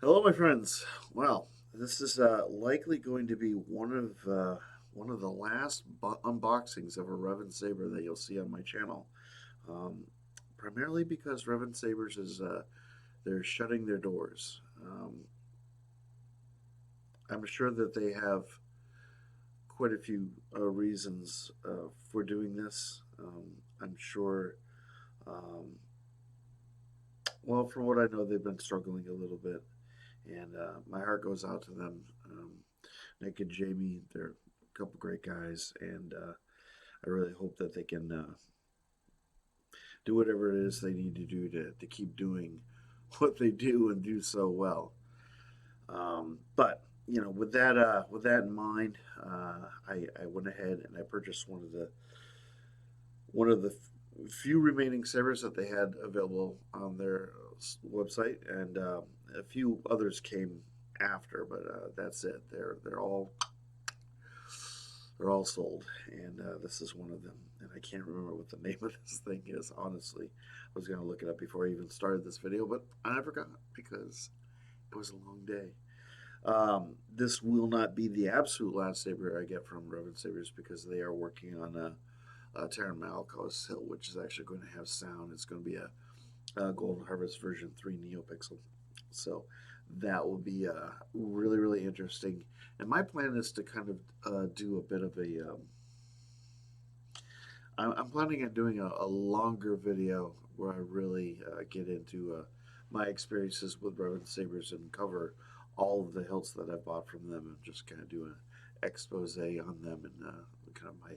Hello, my friends. Well, this is likely going to be one of the last unboxings of a Saber that you'll see on my channel. Um, Primarily because Sabers is they're shutting their doors. I'm sure that they have quite a few reasons for doing this. I'm sure. Um, well, from what I know, they've been struggling a little bit, and my heart goes out to them. Nick and Jamie, they're a couple great guys, and I really hope that they can do whatever it is they need to do to keep doing what they do and do so well. But with that in mind, I went ahead and I purchased one of the few remaining servers that they had available on their website, and a few others came after, but that's it. They're all sold, and this is one of them. And I can't remember what the name of this thing is. Honestly, I was going to look it up before I even started this video, but I forgot because it was a long day. This will not be the absolute last saber I get from RevanSabers because they are working on Terran Malakos Hill, which is actually going to have sound. It's going to be a Golden Harvest version 3 NeoPixel. So that will be really, really interesting. And my plan is to kind of do a bit of a. I'm planning on doing a longer video where I really get into my experiences with RevanSabers and cover all of the hilts that I bought from them and just kind of do an expose on them and kind of my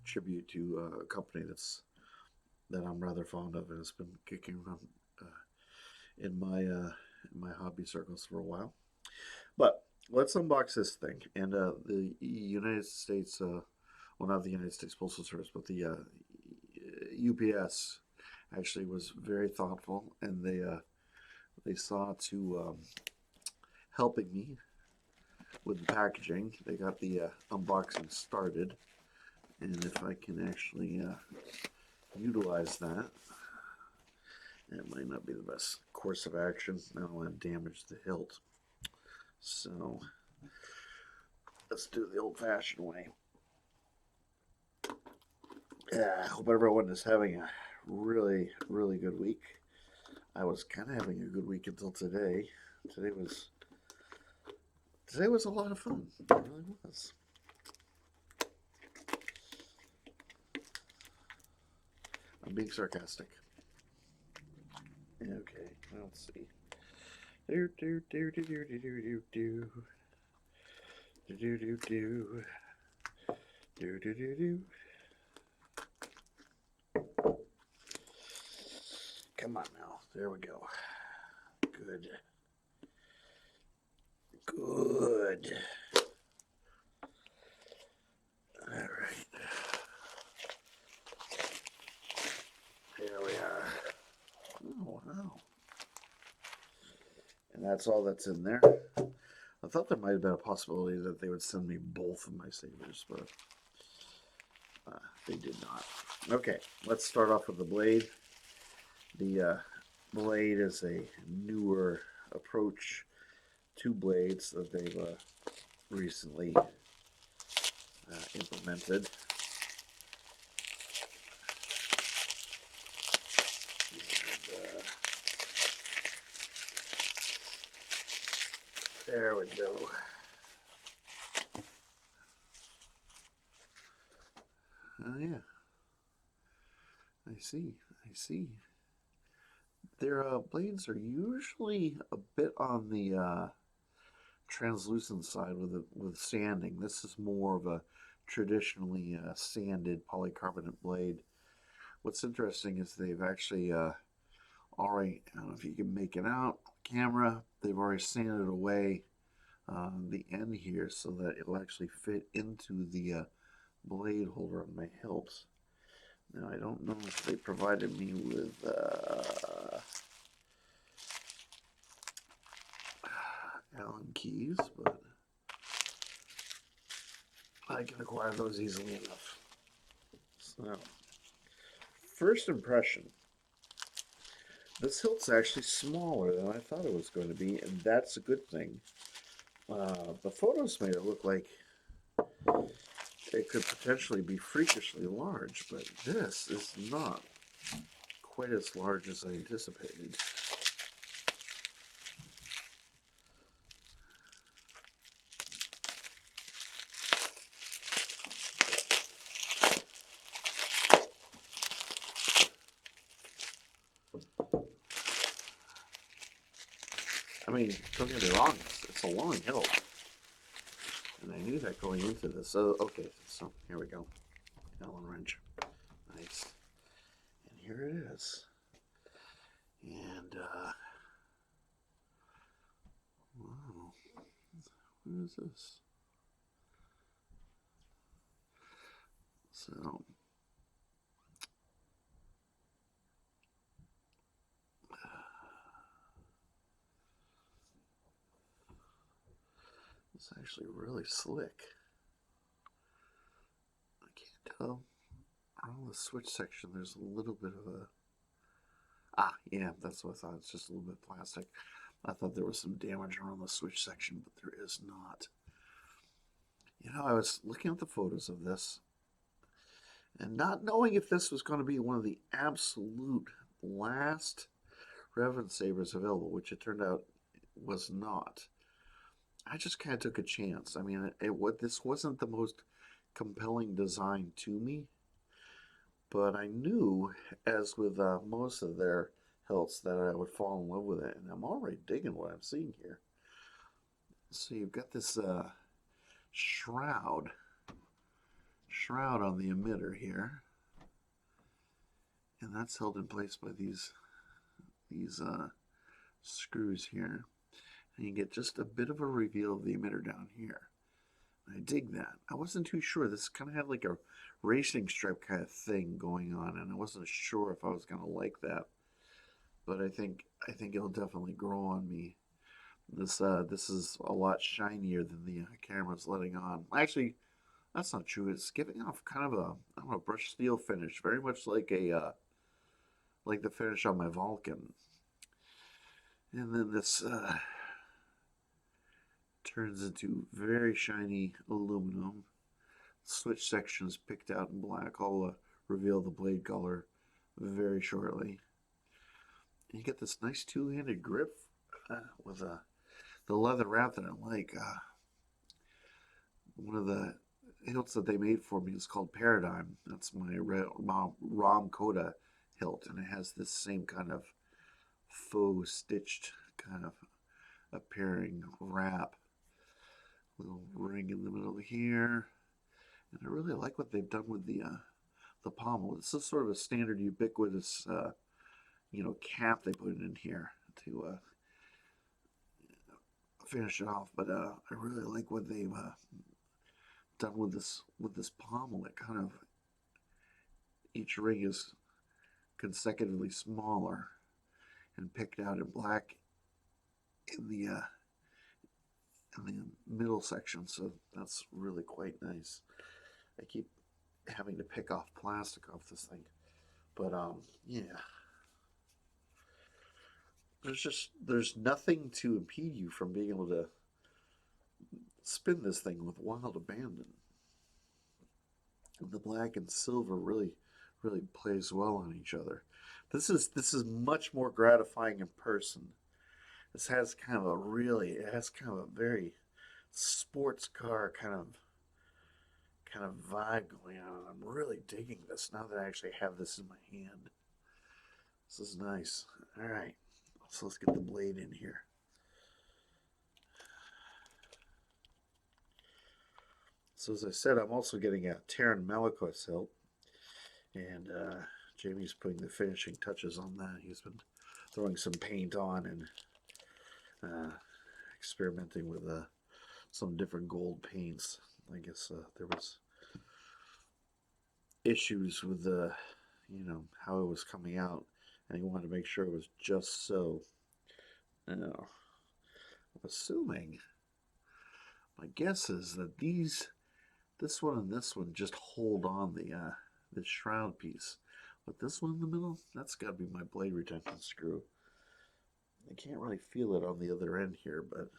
tribute to a company that I'm rather fond of and has been kicking around in my hobby circles for a while. But let's unbox this thing. And the United States, well, not the United States Postal Service, but the UPS actually was very thoughtful, and they saw to helping me with the packaging. They got the unboxing started, and if I can actually utilize that, it might not be the best course of action. I don't want to damage the hilt. So let's do it the old-fashioned way. I hope everyone is having a really, really good week. I was kind of having a good week until today. Today was a lot of fun. It really was. I'm being sarcastic. Okay, let's see. Do do do do do do do do do do do do do do do do. Come on now. There we go. Good. Good. All right. There we are. Oh, wow. And that's all that's in there. I thought there might have been a possibility that they would send me both of my sabers, but they did not. Okay, let's start off with the blade. The blade is a newer approach to blades that they've recently implemented. And, there we go. Oh yeah. I see. I see. Their blades are usually a bit on the translucent side with sanding. This is more of a traditionally sanded polycarbonate blade. What's interesting is they've actually already, I don't know if you can make it out, camera, they've already sanded away the end here so that it'll actually fit into the blade holder on my hilt. Now, I don't know if they provided me with Allen keys, but I can acquire those easily enough. So, first impression. This hilt's actually smaller than I thought it was going to be, and that's a good thing. The photos made it look like it could potentially be freakishly large, but this is not quite as large as I anticipated. I mean, don't get me wrong, it's a long hilt. And I knew that going into this. So, okay, so here we go. Allen wrench. Nice. And here it is. And, wow. What is this? So, it's actually really slick. I can't tell. On the switch section, there's a little bit of a... Ah, yeah, that's what I thought. It's just a little bit plastic. I thought there was some damage around the switch section, but there is not. You know, I was looking at the photos of this, and not knowing if this was going to be one of the absolute last RevanSabers available, which it turned out was not. I just kind of took a chance. I mean, this wasn't the most compelling design to me, but I knew, as with most of their hilts, that I would fall in love with it, and I'm already digging what I'm seeing here. So you've got this shroud on the emitter here, and that's held in place by these screws here, and you get just a bit of a reveal of the emitter down here. I dig that. I wasn't too sure. This kind of had like a racing stripe kind of thing going on, and I wasn't sure if I was going to like that. But I think it'll definitely grow on me. This is a lot shinier than the camera's letting on. Actually, that's not true. It's giving off kind of a, I don't know, brushed steel finish, very much like a like the finish on my Vulcan. And then this turns into very shiny aluminum. Switch sections picked out in black. I'll reveal the blade color very shortly. And you get this nice two-handed grip with the leather wrap that I like. One of the hilts that they made for me is called Paradigm. That's my Ram Coda hilt, and it has this same kind of faux stitched kind of appearing wrap. Little ring in the middle here, and I really like what they've done with the pommel. This is sort of a standard ubiquitous cap they put in here to finish it off. But I really like what they've done with this pommel. It kind of, each ring is consecutively smaller and picked out in black in the middle section, so that's really quite nice. I keep having to pick off plastic off this thing, but yeah, there's nothing to impede you from being able to spin this thing with wild abandon. The black and silver really plays well on each other. This is much more gratifying in person. This has kind of a very sports car kind of vibe going on. I'm really digging this now that I actually have this in my hand. This is nice. All right, so let's get the blade in here. So as I said, I'm also getting a Terran Malachos hilt, and Jamie's putting the finishing touches on that. He's been throwing some paint on and experimenting with some different gold paints. I guess there was issues with how it was coming out, and he wanted to make sure it was just so. Now, I'm assuming, my guess is that this one and this one just hold on the shroud piece, But this one in the middle, that's got to be my blade retention screw. I can't really feel it on the other end here, but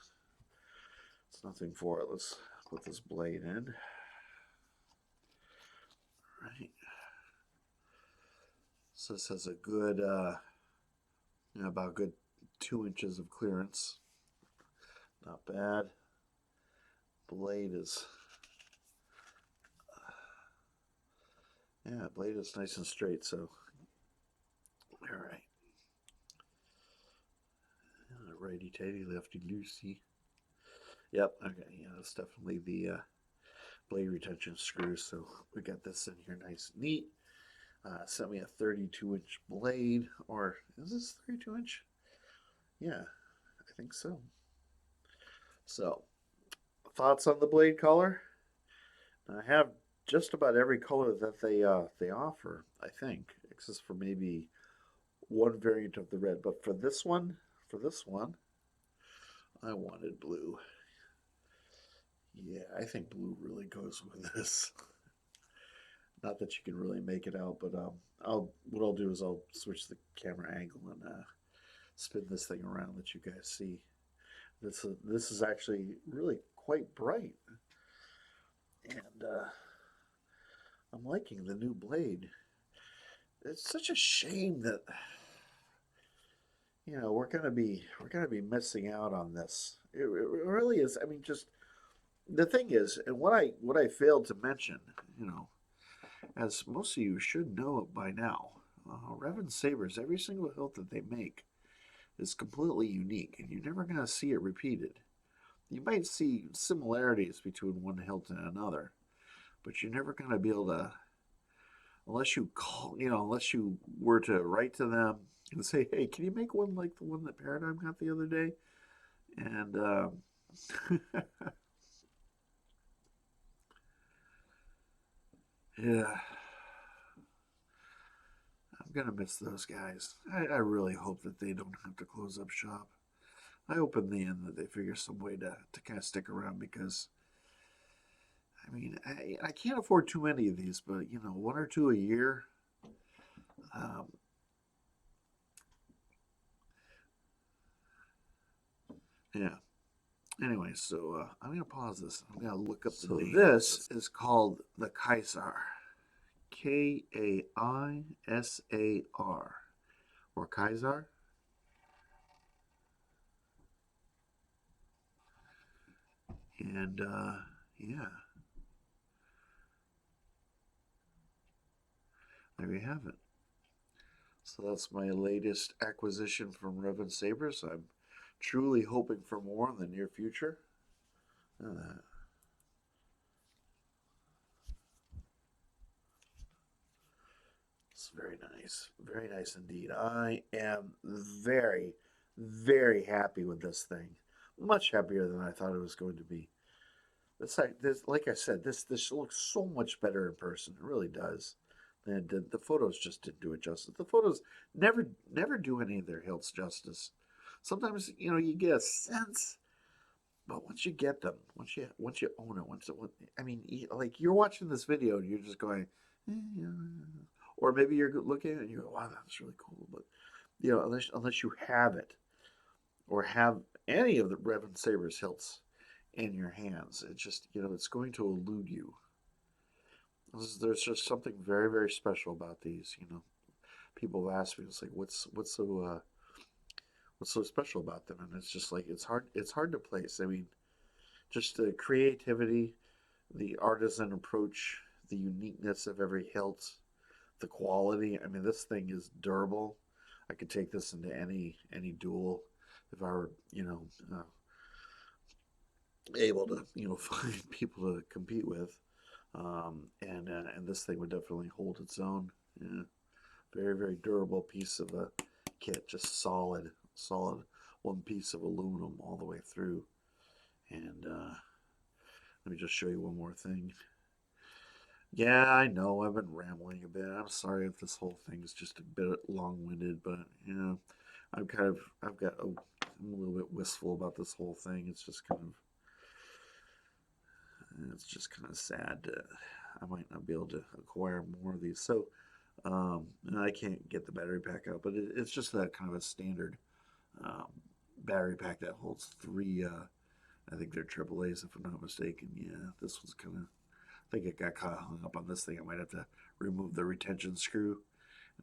it's nothing for it. Let's put this blade in. Right. So this has a good, about a good 2 inches of clearance. Not bad. Blade is, blade is nice and straight. So, all right. Righty tighty, lefty loosey. Yep. Okay. Yeah, that's definitely the blade retention screw. So we got this in here nice and neat. Sent me a 32-inch blade, or is this 32-inch? Yeah, I think so. So, thoughts on the blade color? I have just about every color that they offer, I think, except for maybe one variant of the red. But for this one, I wanted blue. Yeah, I think blue really goes with this. Not that you can really make it out, but what I'll do is I'll switch the camera angle and spin this thing around that you guys see. This is actually really quite bright, and I'm liking the new blade. It's such a shame that we're gonna be missing out on this. It really is. I mean, just the thing is, and what I failed to mention, as most of you should know by now, RevanSabers, every single hilt that they make is completely unique, and you're never gonna see it repeated. You might see similarities between one hilt and another, but you're never gonna be able to, unless you call, unless you were to write to them and say, "Hey, can you make one like the one that Paradigm got the other day?" And yeah, I'm gonna miss those guys. I really hope that they don't have to close up shop. I hope in the end that they figure some way to kind of stick around, because I mean, I can't afford too many of these, but one or two a year. Um, yeah. Anyway, so I'm gonna pause this. I'm gonna look up the name. This is called the Kaisar, Kaisar, or Kaisar. And yeah, there you have it. So that's my latest acquisition from RevanSabers. I'm truly hoping for more in the near future. Uh, it's very nice indeed. I am very, very happy with this thing. Much happier than I thought it was going to be. Like I said, this looks so much better in person. It really does. And the photos just didn't do it justice. The photos never do any of their hilts justice. Sometimes you get a sense, but once you get them, once you own it, I mean, like you're watching this video and you're just going, yeah. Or maybe you're looking at it and you go, wow, that's really cool. But unless you have it, or have any of the RevanSabers hilts in your hands, it's just it's going to elude you. There's just something very, very special about these. People have asked me, it's like, what's so special about them? And it's just like it's hard to place. I mean, just the creativity, the artisan approach, the uniqueness of every hilt, the quality. I mean, this thing is durable. I could take this into any duel if I were able to find people to compete with. And this thing would definitely hold its own. Yeah, very, very durable piece of a kit, just solid one piece of aluminum all the way through. And let me just show you one more thing. Yeah, I know I've been rambling a bit. I'm sorry if this whole thing is just a bit long-winded, but I'm a little bit wistful about this whole thing. It's just kind of sad. I might not be able to acquire more of these. So And I can't get the battery pack out, but it's just that kind of a standard um, battery pack that holds three. I think they're AAA's if I'm not mistaken. Yeah, this was kind of. I think it got kind of hung up on this thing. I might have to remove the retention screw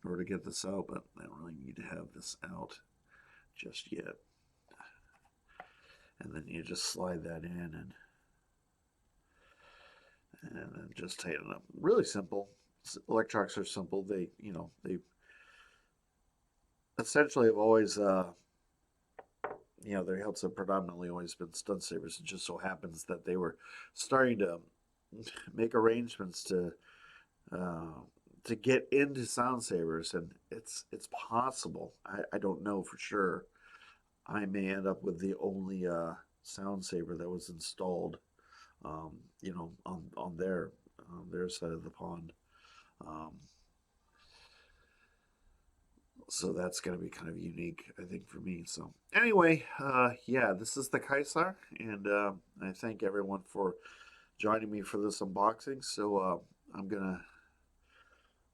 in order to get this out, but I don't really need to have this out just yet. And then you just slide that in and then just tighten it up. Really simple. Electronics are simple. They essentially have always their hilts have predominantly always been stun sabers. It just so happens that they were starting to make arrangements uh, to get into sound sabers, and it's possible. I don't know for sure. I may end up with the only sound saber that was installed, on their side of the pond. Um, so that's going to be kind of unique, I think, for me. So anyway, yeah, this is the Kaisar, and I thank everyone for joining me for this unboxing. So I'm gonna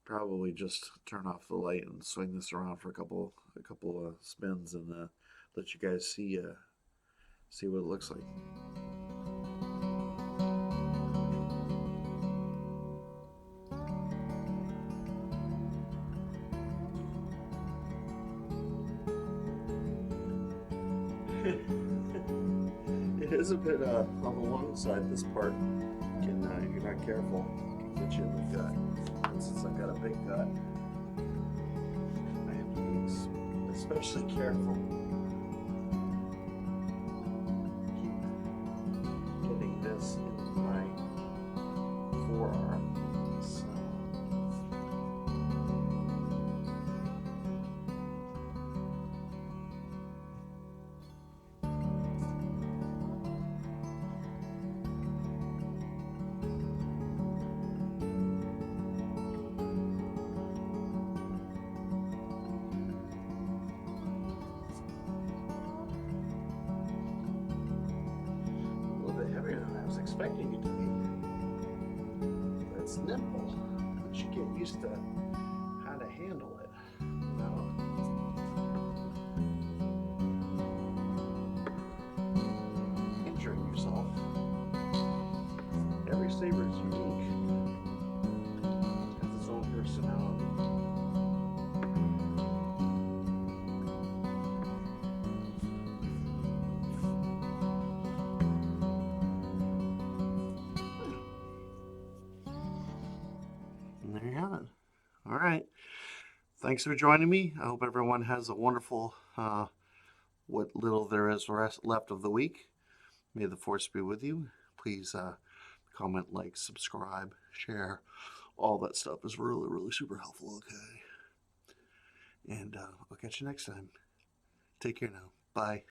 probably just turn off the light and swing this around for a couple spins and let you guys see what it looks like. It is a bit on the long side. This part can, if you're not careful, can get you in the gut. And since I've got a big gut, I have to be especially careful. Keep getting this into my forearm. So. Heavier than I was expecting it to be. That's nimble. I should get used to how to handle it without injuring yourself. Every saber is unique. It has its own personality. And there you have it. All right. Thanks for joining me. I hope everyone has a wonderful, what little there is left of the week. May the force be with you. Please comment, like, subscribe, share. All that stuff is really, really super helpful, okay? And I'll catch you next time. Take care now. Bye.